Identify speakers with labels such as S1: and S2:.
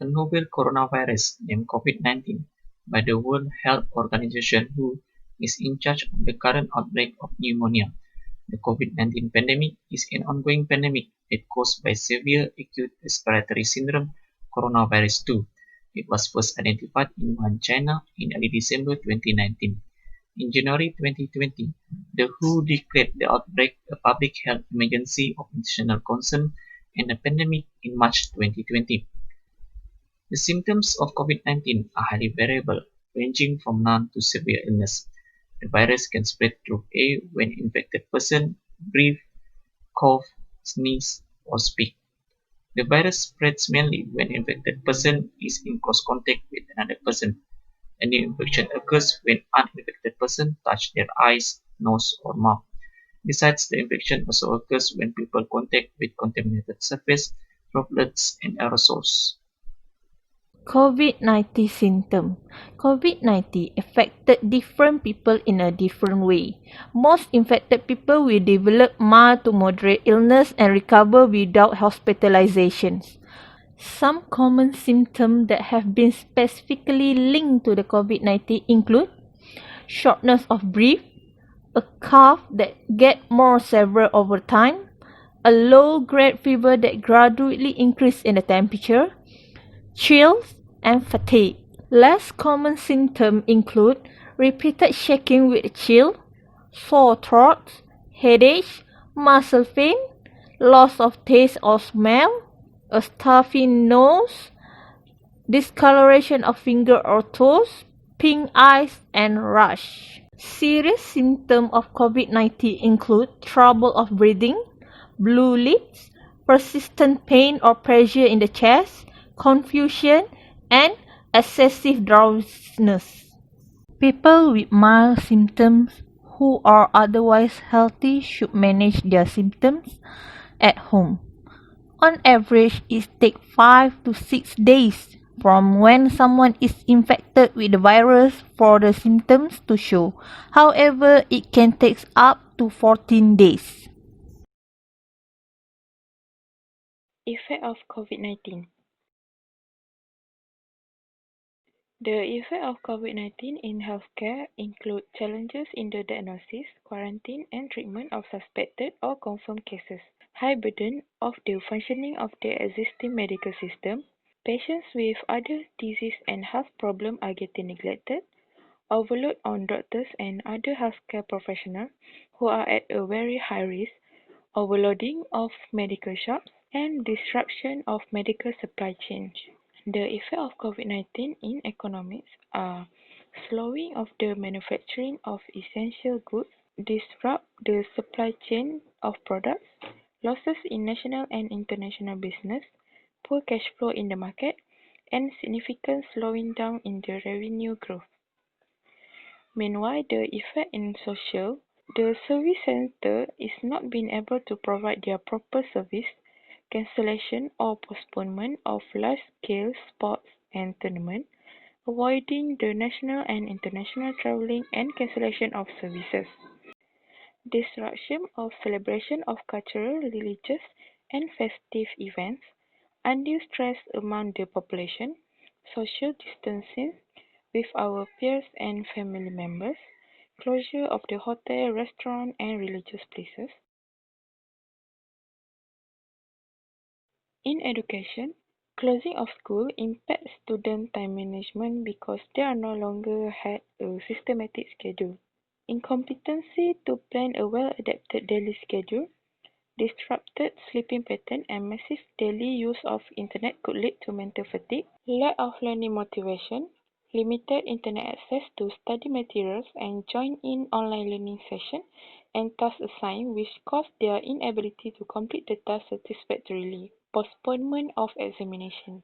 S1: A novel coronavirus named COVID-19 by the World Health Organization (WHO) is in charge of the current outbreak of pneumonia. The COVID-19 pandemic is an ongoing pandemic that caused by severe acute respiratory syndrome coronavirus 2. It was first identified in Wuhan, China in early December 2019. In January 2020, the WHO declared the outbreak a public health emergency of international concern and a pandemic in March 2020. The symptoms of COVID-19 are highly variable, ranging from none to severe illness. The virus can spread through air when infected person breathe, cough, sneeze, or speak. The virus spreads mainly when infected person is in close contact with another person. A new infection occurs when uninfected person touch their eyes, nose, or mouth. Besides, the infection also occurs when people contact with contaminated surface, droplets, and aerosols.
S2: COVID-19 symptom. COVID-19 affected different people in a different way. Most infected people will develop mild to moderate illness and recover without hospitalizations. Some common symptoms that have been specifically linked to the COVID-19 include shortness of breath, a cough that gets more severe over time, a low-grade fever that gradually increases in the temperature, chills, and fatigue. Less common symptoms include repeated shaking with chill, sore throat, headache, muscle pain, loss of taste or smell, a stuffy nose, discoloration of finger or toes, pink eyes, and rash. Serious symptoms of COVID-19 include trouble of breathing, blue lips, persistent pain or pressure in the chest, confusion, and excessive drowsiness. People with mild symptoms who are otherwise healthy should manage their symptoms at home. On average, it takes 5 to 6 days from when someone is infected with the virus for the symptoms to show. However, it can take up to 14 days.
S3: Effect of COVID-19. The effect of COVID-19 in healthcare include challenges in the diagnosis, quarantine, and treatment of suspected or confirmed cases, high burden of the functioning of the existing medical system, patients with other disease and health problems are getting neglected, overload on doctors and other healthcare professionals who are at a very high risk, overloading of medical shops, and disruption of medical supply chains. The effects of COVID-19 in economics are slowing of the manufacturing of essential goods, disrupt the supply chain of products, losses in national and international business, poor cash flow in the market, and significant slowing down in the revenue growth. Meanwhile, the effect in social, the service center is not being able to provide their proper service, cancellation or postponement of large-scale sports and tournaments, avoiding the national and international travelling and cancellation of services, disruption of celebration of cultural, religious, and festive events, undue stress among the population, social distancing with our peers and family members, closure of the hotel, restaurant, and religious places. In education, closing of school impacts student time management because they are no longer had a systematic schedule. Incompetency to plan a well-adapted daily schedule, disrupted sleeping pattern and massive daily use of internet could lead to mental fatigue, lack of learning motivation, limited internet access to study materials and join-in online learning sessions and tasks assigned which cause their inability to complete the task satisfactorily, postponement of examination.